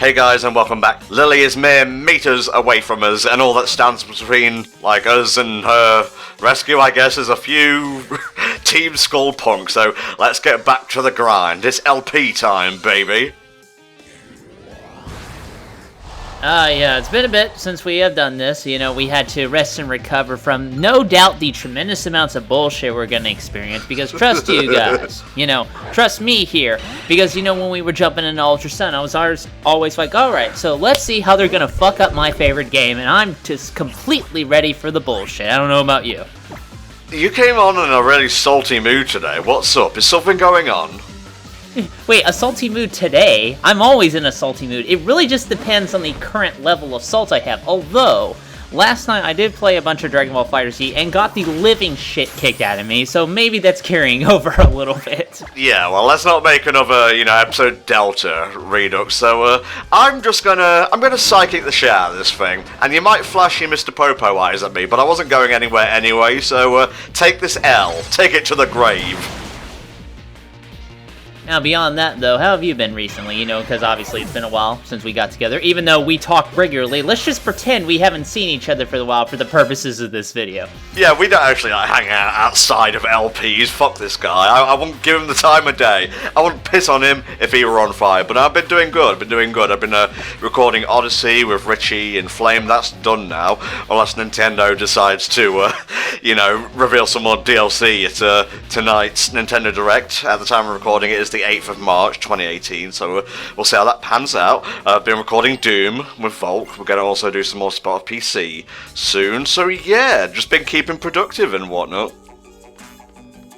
Hey guys, and welcome back. Lily is mere meters away from us, and all that stands between, like, us and her rescue, I guess, is a few Team Skullpunk, so let's get back to the grind. It's LP time, baby. Yeah, it's been a bit since we have done this. You know, we had to rest and recover from, no doubt, the tremendous amounts of bullshit we're gonna experience, because trust you guys, trust me here, because, when we were jumping into Ultra Sun, I was always like, alright, so let's see how they're gonna fuck up my favorite game, and I'm just completely ready for the bullshit. I don't know about you. You came on in a really salty mood today. What's up? Is something going on? Wait, a salty mood today? I'm always in a salty mood. It really just depends on the current level of salt I have. Although, last night I did play a bunch of Dragon Ball FighterZ and got the living shit kicked out of me, so maybe that's carrying over a little bit. Yeah, well, let's not make another, episode Delta Redux, so, I'm gonna psychic the shit out of this thing, and you might flash your Mr. Popo eyes at me, but I wasn't going anywhere anyway, so, take this L. Take it to the grave. Now, beyond that, though, how have you been recently? Because obviously it's been a while since we got together. Even though we talk regularly, let's just pretend we haven't seen each other for a while for the purposes of this video. Yeah, we don't actually hang out outside of LPs. Fuck this guy. I wouldn't give him the time of day. I wouldn't piss on him if he were on fire. But I've been doing good. I've been recording Odyssey with Richie and Flame. That's done now. Unless Nintendo decides to, reveal some more DLC at tonight's Nintendo Direct. At the time of recording, it is the 8th of March 2018, so we'll see how that pans out. I've been recording Doom with Volk. We're going to also do some more Spot of PC soon, so yeah, just been keeping productive and whatnot.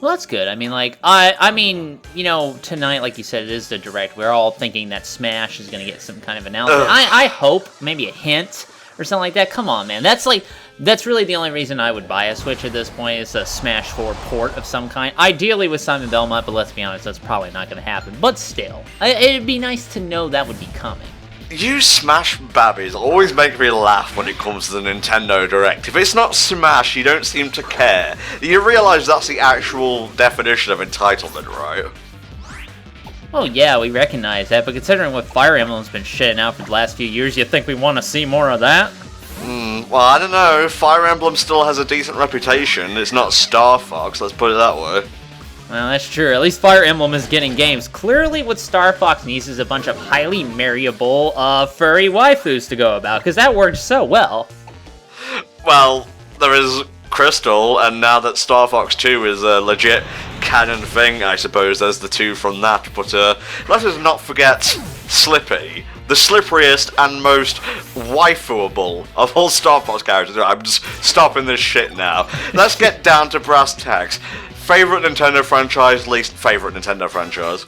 Well, that's good. Tonight, like you said, it is the Direct. We're all thinking that Smash is going to get some kind of announcement. I hope, maybe a hint or something like that. Come on, man. That's really the only reason I would buy a Switch at this point, is a Smash 4 port of some kind. Ideally with Simon Belmont, but let's be honest, that's probably not going to happen. But still, it'd be nice to know that would be coming. You Smash babbies always make me laugh when it comes to the Nintendo Direct. If it's not Smash, you don't seem to care. You realise that's the actual definition of entitlement, right? Well, yeah, we recognize that, but considering what Fire Emblem's been shitting out for the last few years, you think we want to see more of that? Well, I don't know. Fire Emblem still has a decent reputation. It's not Star Fox, let's put it that way. Well, that's true. At least Fire Emblem is getting games. Clearly, what Star Fox needs is a bunch of highly marryable, furry waifus to go about, because that worked so well. Well, there is Crystal, and now that Star Fox 2 is a legit canon thing, I suppose there's the two from that, but let us not forget Slippy. The slipperiest and most waifuable of all Star Fox characters. I'm just stopping this shit now. Let's get down to brass tacks. Favorite Nintendo franchise, least favorite Nintendo franchise?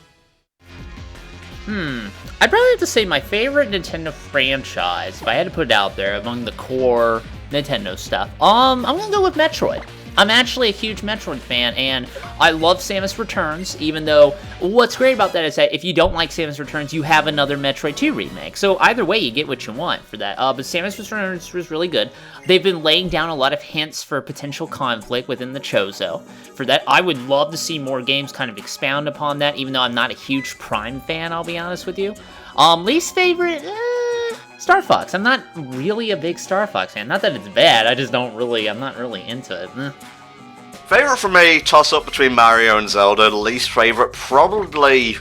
I'd probably have to say my favorite Nintendo franchise, if I had to put it out there, among the core Nintendo stuff. I'm gonna go with Metroid. I'm actually a huge Metroid fan, and I love Samus Returns, even though what's great about that is that if you don't like Samus Returns, you have another Metroid 2 remake. So either way, you get what you want for that. But Samus Returns was really good. They've been laying down a lot of hints for potential conflict within the Chozo. For that, I would love to see more games kind of expound upon that, even though I'm not a huge Prime fan, I'll be honest with you. Least favorite... Star Fox. I'm not really a big Star Fox fan. Not that it's bad, I'm not really into it. Favorite for me, toss up between Mario and Zelda. Least favorite, probably,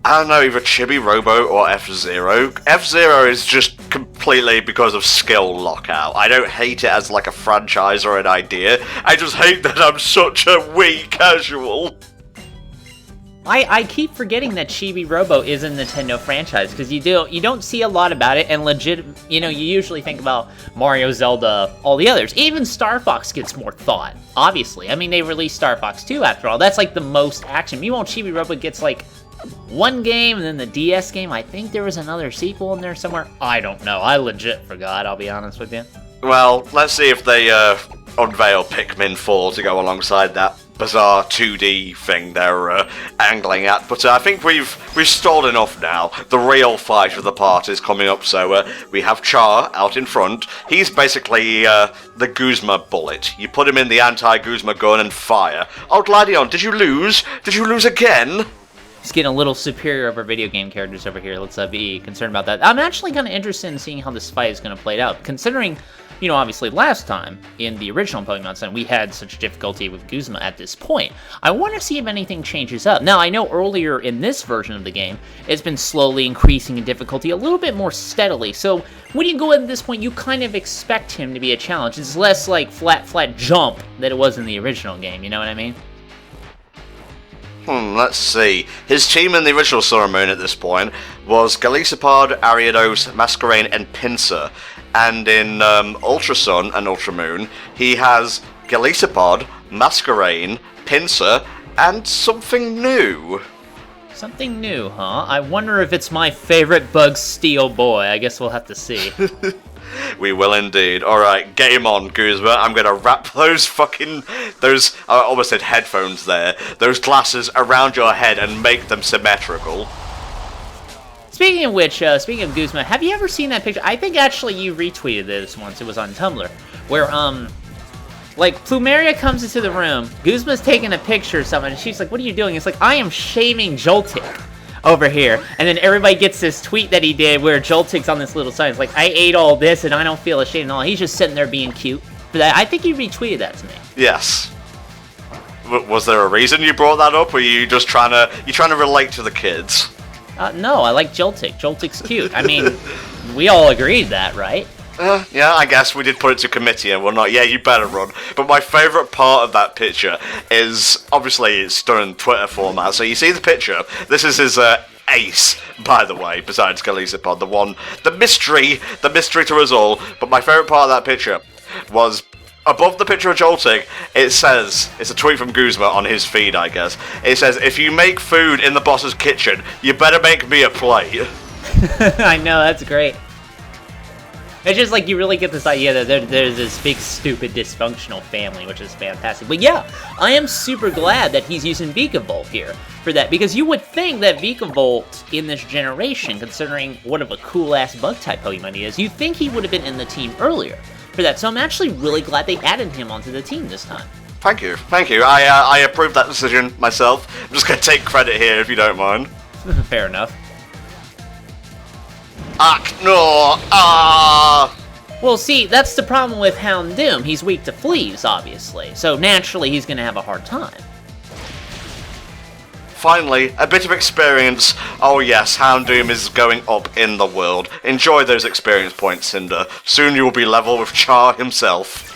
I don't know, either Chibi Robo or F-Zero. F-Zero is just completely because of skill lockout. I don't hate it as like a franchise or an idea. I just hate that I'm such a Wii casual. I keep forgetting that Chibi Robo is a Nintendo franchise, because you don't see a lot about it, and legit, you usually think about Mario, Zelda, all the others. Even Star Fox gets more thought, obviously. They released Star Fox 2 after all. That's like the most action. Meanwhile, Chibi Robo gets like one game, and then the DS game. I think there was another sequel in there somewhere. I don't know. I legit forgot, I'll be honest with you. Well, let's see if they unveil Pikmin 4 to go alongside that bizarre 2D thing they're angling at, but I think we've stalled enough now. The real fight of the part is coming up, so we have Char out in front. He's basically the Guzma bullet. You put him in the anti-Guzma gun and fire. Oh, Gladion, did you lose? Did you lose again? He's getting a little superior over video game characters over here. Let's be concerned about that. I'm actually kind of interested in seeing how this fight is going to play out, considering, you know, obviously last time in the original Pokemon Sun, we had such difficulty with Guzma at this point. I want to see if anything changes up. Now, I know earlier in this version of the game, it's been slowly increasing in difficulty a little bit more steadily, so when you go at this point, you kind of expect him to be a challenge. It's less like flat jump than it was in the original game, you know what I mean? Let's see. His team in the original Sun and Moon at this point was Golisopod, Ariados, Masquerain, and Pinsir. And in Ultra Sun and Ultra Moon, he has Golisopod, Masquerain, Pinsir, and something new. Something new, huh? I wonder if it's my favorite Bug Steel boy. I guess we'll have to see. We will indeed. Alright, game on, Guzma. I'm gonna wrap those I almost said headphones there, those glasses around your head and make them symmetrical. Speaking of which, speaking of Guzma, have you ever seen that picture? I think actually you retweeted this once, it was on Tumblr, where, like, Plumeria comes into the room, Guzma's taking a picture of someone, and she's like, what are you doing? It's like, I am shaming Joltik over here. And then everybody gets this tweet that he did where Joltik's on this little sign. It's like, I ate all this and I don't feel ashamed at all. He's just sitting there being cute. For that, I think you retweeted that to me. Yes. Was there a reason you brought that up? Or were you just trying to relate to the kids? No, I like Joltik. Joltik's cute. I mean, we all agreed that, right? Yeah, I guess we did put it to committee and whatnot. Yeah, you better run. But my favourite part of that picture is, obviously, it's done in Twitter format. So you see the picture. This is his ace, by the way, besides Golisopod, the mystery to us all. But my favourite part of that picture was, above the picture of Joltik, it says, it's a tweet from Guzma on his feed, I guess. It says, if you make food in the boss's kitchen, you better make me a plate. I know, that's great. It's just like you really get this idea that there's this big, stupid, dysfunctional family, which is fantastic. But yeah, I am super glad that he's using Vikavolt here for that, because you would think that Vikavolt in this generation, considering what of a cool-ass bug-type Pokemon he is, you'd think he would have been in the team earlier for that. So I'm actually really glad they added him onto the team this time. Thank you. I approve that decision myself. I'm just going to take credit here, if you don't mind. Fair enough. Well, see, that's the problem with Houndoom. He's weak to fleas, obviously, so naturally he's going to have a hard time. Finally, a bit of experience. Oh yes, Houndoom is going up in the world. Enjoy those experience points, Cinder. Soon you will be level with Char himself.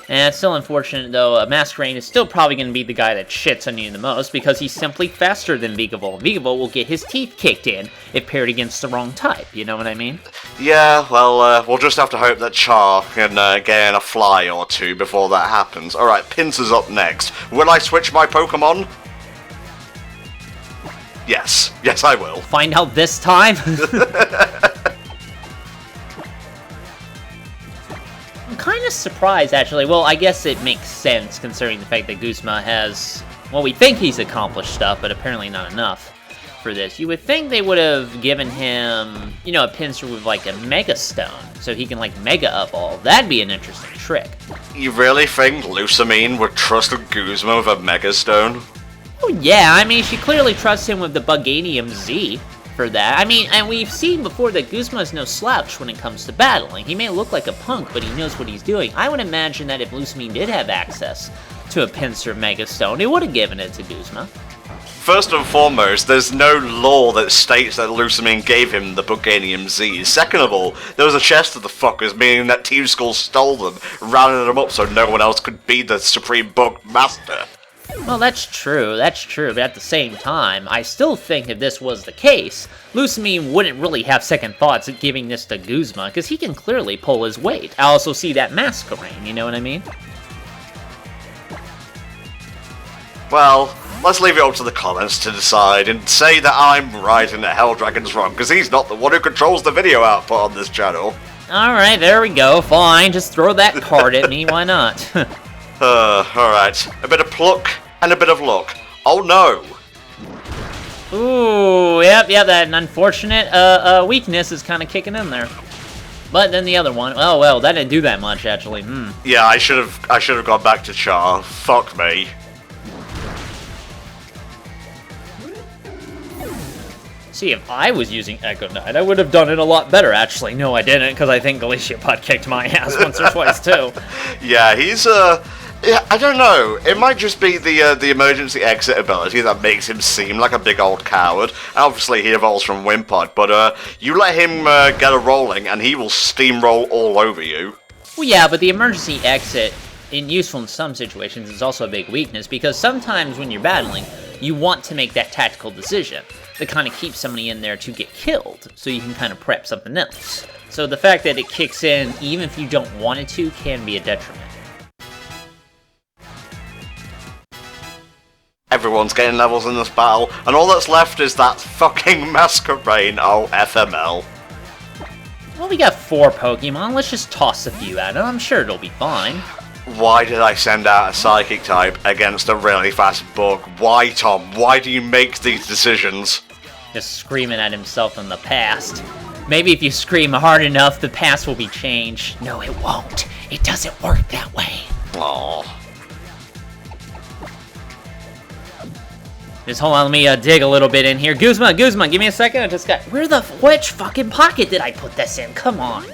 And it's still unfortunate, though. Masquerain is still probably going to be the guy that shits on you the most, because he's simply faster than Vikavolt. Vikavolt will get his teeth kicked in if paired against the wrong type, you know what I mean? Yeah, well, we'll just have to hope that Char can get in a fly or two before that happens. Alright, Pinsir's up next. Will I switch my Pokemon? Yes. Yes, I will. Find out this time? I'm kind of surprised, actually. Well, I guess it makes sense, considering the fact that Guzma has... Well, we think he's accomplished stuff, but apparently not enough for this. You would think they would have given him, you know, a Pinsir with, like, a Mega Stone, so he can, like, Mega Evolve. That'd be an interesting trick. You really think Lusamine would trust Guzma with a Mega Stone? Oh, yeah, I mean, she clearly trusts him with the Buganium Z for that. I mean, and we've seen before that Guzma is no slouch when it comes to battling. He may look like a punk, but he knows what he's doing. I would imagine that if Lusamine did have access to a Pinsir Mega Stone, it would have given it to Guzma. First and foremost, there's no law that states that Lusamine gave him the Buganium Z. Second of all, there was a chest of the fuckers, meaning that Team Skull stole them, rounded them up so no one else could be the Supreme Bug Master. Well, that's true, but at the same time, I still think if this was the case, Lusamine wouldn't really have second thoughts at giving this to Guzma, because he can clearly pull his weight. I also see that Masquerain, you know what I mean? Well, let's leave it up to the comments to decide, and say that I'm right and that Helldragon's wrong, because he's not the one who controls the video output on this channel. Alright, there we go, fine, just throw that card at me, why not? Alright. A bit of pluck and a bit of luck. Oh no! Ooh, yep, that unfortunate weakness is kind of kicking in there. But then the other one, oh well, that didn't do that much actually. Yeah, I should have gone back to Char. Fuck me. See, if I was using Echo Knight, I would have done it a lot better, actually. No, I didn't, because I think Galicia butt kicked my ass once or twice, too. Yeah, he's, yeah, I don't know. It might just be the emergency exit ability that makes him seem like a big old coward. Obviously, he evolves from Wimpod, but, you let him, get a rolling, and he will steamroll all over you. Well, yeah, but the emergency exit, useful in some situations, is also a big weakness, because sometimes when you're battling, you want to make that tactical decision that kind of keeps somebody in there to get killed, so you can kind of prep something else. So the fact that it kicks in, even if you don't want it to, can be a detriment. Everyone's getting levels in this battle, and all that's left is that fucking Masquerain, oh FML. Well, we got 4 Pokemon, let's just toss a few at it, I'm sure it'll be fine. Why did I send out a Psychic type against a really fast bug? Why, Tom? Why do you make these decisions? Just screaming at himself in the past. Maybe if you scream hard enough, the past will be changed. No, it won't. It doesn't work that way. Aww. Just hold on, let me dig a little bit in here. Guzma, give me a second. I just got... Which fucking pocket did I put this in? Come on.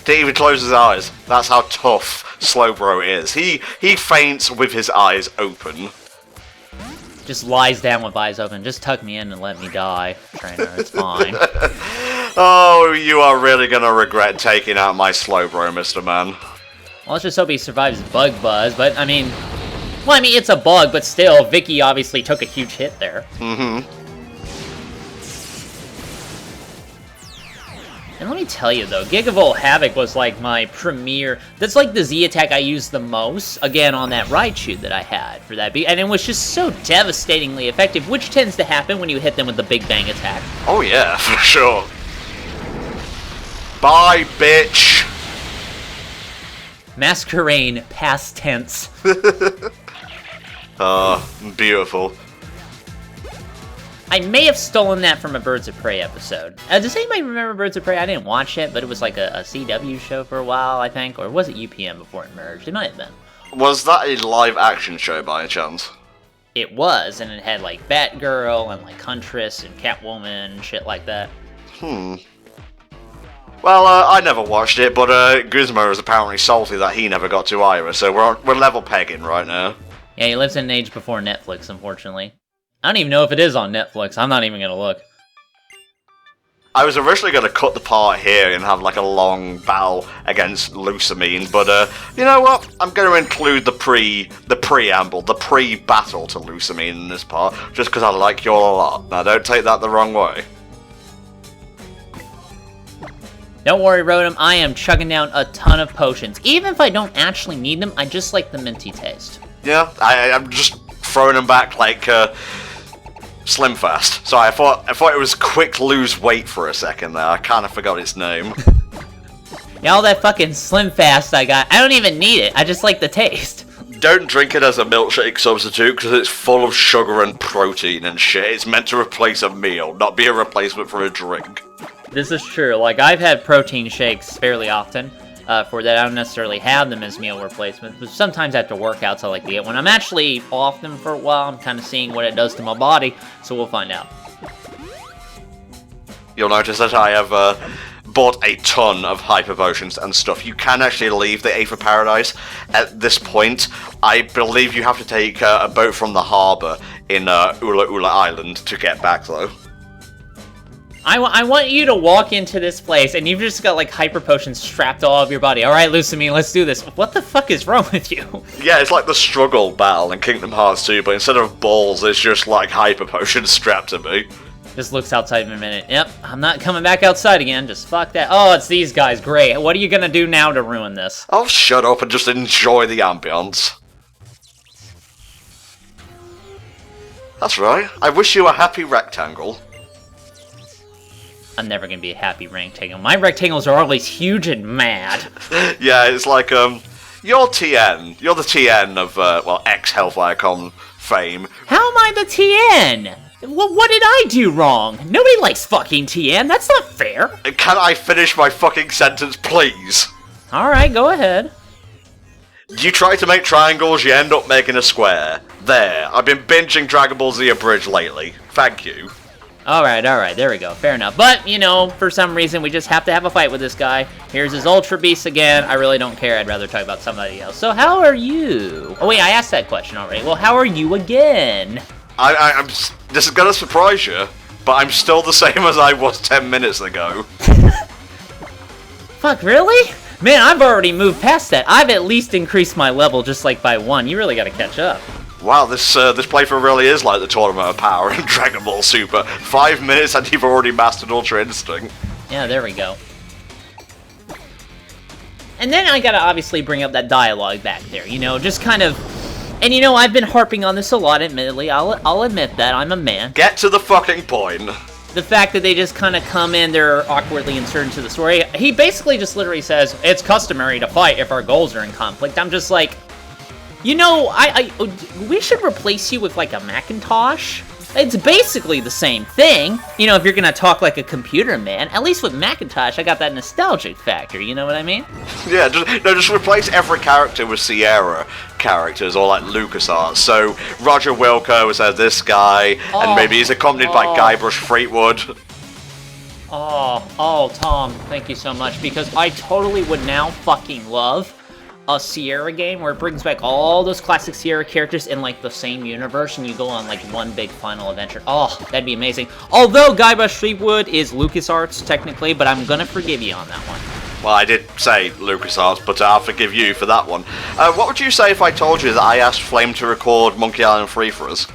Didn't even close his eyes. That's how tough Slowbro is. He faints with his eyes open. Just lies down with eyes open. Just tuck me in and let me die, trainer. It's fine. Oh, you are really gonna regret taking out my Slowbro, Mr. Man. Well, let's just hope he survives Bug Buzz, but I mean... Well, I mean, it's a bug, but still, Vicky obviously took a huge hit there. Mm-hmm. And let me tell you though, Gigavolt Havoc was like my premier... That's like the Z attack I used the most, again, on that Raichu that I had for that. And it was just so devastatingly effective, which tends to happen when you hit them with the Big Bang attack. Oh yeah, for sure. Bye, bitch! Masquerain, past tense. Beautiful. I may have stolen that from a Birds of Prey episode. Does anybody remember Birds of Prey? I didn't watch it, but it was like a CW show for a while, I think. Or was it UPN before it merged? It might have been. Was that a live action show by any chance? It was, and it had like Batgirl and like Huntress and Catwoman and shit like that. Well, I never watched it, but Gizmo is apparently salty that he never got to either, so we're level pegging right now. Yeah, he lives in an age before Netflix, unfortunately. I don't even know if it is on Netflix. I'm not even gonna look. I was originally going to cut the part here and have like a long battle against Lusamine, but you know what? I'm going to include the preamble, the pre-battle to Lusamine in this part, just because I like you all a lot. Now, don't take that the wrong way. Don't worry, Rotom, I am chugging down a ton of potions. Even if I don't actually need them, I just like the minty taste. Yeah, I'm just throwing them back like Slim Fast. Sorry, I thought it was Quick Lose Weight for a second there. I kind of forgot its name. Yeah, all that fucking Slim Fast I got, I don't even need it. I just like the taste. Don't drink it as a milkshake substitute because it's full of sugar and protein and shit. It's meant to replace a meal, not be a replacement for a drink. This is true. Like, I've had protein shakes fairly often. For that, I don't necessarily have them as meal replacements, but sometimes after workouts I like to get one. I'm actually off them for a while. I'm kind of seeing what it does to my body, so we'll find out. You'll notice that I have bought a ton of hyper potions and stuff. You can actually leave the Aether Paradise at this point. I believe you have to take a boat from the harbour in Ula Ula Island to get back, though. I want you to walk into this place and you've just got like hyper potions strapped all over your body. Alright, Lusamine, let's do this. What the fuck is wrong with you? Yeah, it's like the struggle battle in Kingdom Hearts 2, but instead of balls, it's just like hyper potions strapped to me. Just looks outside in a minute. Yep, I'm not coming back outside again. Just fuck that. Oh, it's these guys. Great. What are you gonna do now to ruin this? Oh, shut up and just enjoy the ambience. That's right. I wish you a happy rectangle. I'm never gonna be a happy rectangle. My rectangles are always huge and mad. Yeah, it's like, you're TN. You're the TN of, well, ex-HellfireComms fame. How am I the TN? What did I do wrong? Nobody likes fucking TN. That's not fair. Can I finish my fucking sentence, please? Alright, go ahead. You try to make triangles, you end up making a square. There. I've been binging Dragon Ball Z Abridged lately. Thank you. Alright, there we go. Fair enough. But, you know, for some reason, we just have to have a fight with this guy. Here's his Ultra Beast again. I really don't care. I'd rather talk about somebody else. So, how are you? Oh, wait, I asked that question already. Well, how are you again? This is gonna surprise you, but I'm still the same as I was 10 minutes ago. Fuck, really? Man, I've already moved past that. I've at least increased my level just, like, by 1. You really gotta catch up. Wow, this playthrough really is like the Tournament of Power in Dragon Ball Super. 5 minutes and you've already mastered Ultra Instinct. Yeah, there we go. And then I gotta obviously bring up that dialogue back there, you know, just kind of... And you know, I've been harping on this a lot, admittedly. I'll admit that, I'm a man. Get to the fucking point. The fact that they just kind of come in, they're awkwardly inserted into the story. He basically just literally says, it's customary to fight if our goals are in conflict. I'm just like... You know, we should replace you with, like, a Macintosh. It's basically the same thing. You know, if you're gonna talk like a computer man, at least with Macintosh, I got that nostalgic factor, you know what I mean? Yeah, just replace every character with Sierra characters, or like LucasArts. So, Roger Wilco is this guy, and maybe he's accompanied by Guybrush Threepwood. Tom, thank you so much, because I totally would now fucking love a Sierra game where it brings back all those classic Sierra characters in, like, the same universe, and you go on, like, one big final adventure. Oh, that'd be amazing. Although Guybrush Threepwood is LucasArts, technically, but I'm gonna forgive you on that one. Well, I did say LucasArts, but I'll forgive you for that one. What would you say if I told you that I asked Flame to record Monkey Island 3 for us?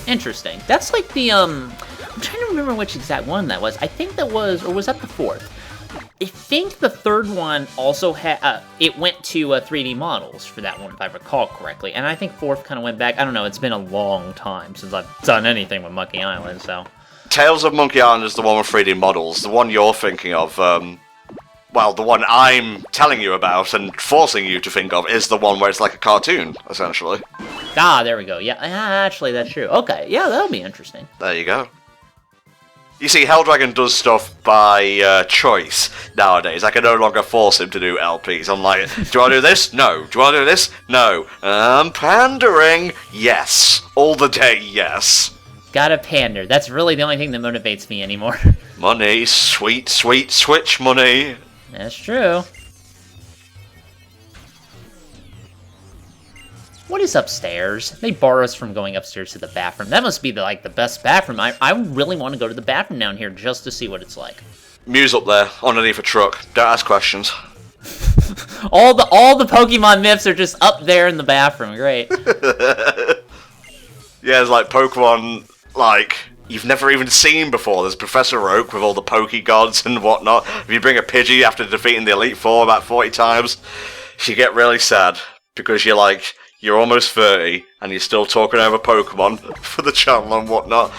Interesting. That's like the, I'm trying to remember which exact one that was. I think that was, or was that the 4th? I think the 3rd one also had, it went to 3D models for that one, if I recall correctly. And I think 4th kind of went back. I don't know, it's been a long time since I've done anything with Monkey Island, so. Tales of Monkey Island is the one with 3D models. The one you're thinking of, well, the one I'm telling you about and forcing you to think of is the one where it's like a cartoon, essentially. Ah, there we go. Yeah, actually, that's true. Okay, yeah, that'll be interesting. There you go. You see, Helldragon does stuff by choice nowadays. I can no longer force him to do LPs. I'm like, do you want to do this? No. Do you want to do this? No. Pandering? Yes. All the day, yes. Gotta pander. That's really the only thing that motivates me anymore. Money, sweet, sweet Switch money. That's true. What is upstairs? They bar us from going upstairs to the bathroom. That must be the best bathroom. I really want to go to the bathroom down here just to see what it's like. Muse up there, underneath a truck. Don't ask questions. all the Pokemon myths are just up there in the bathroom. Great. Yeah, it's like Pokemon, like, you've never even seen before. There's Professor Oak with all the Pokegods and whatnot. If you bring a Pidgey after defeating the Elite Four about 40 times, you get really sad. Because you're almost 30, and you're still talking over Pokemon for the channel and whatnot.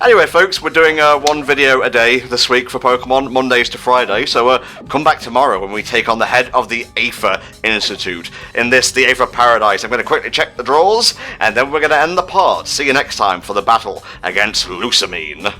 Anyway, folks, we're doing one video a day this week for Pokemon, Mondays to Friday, so come back tomorrow when we take on the head of the Aether Institute. In this, the Aether Paradise, I'm going to quickly check the draws, and then we're going to end the part. See you next time for the battle against Lusamine.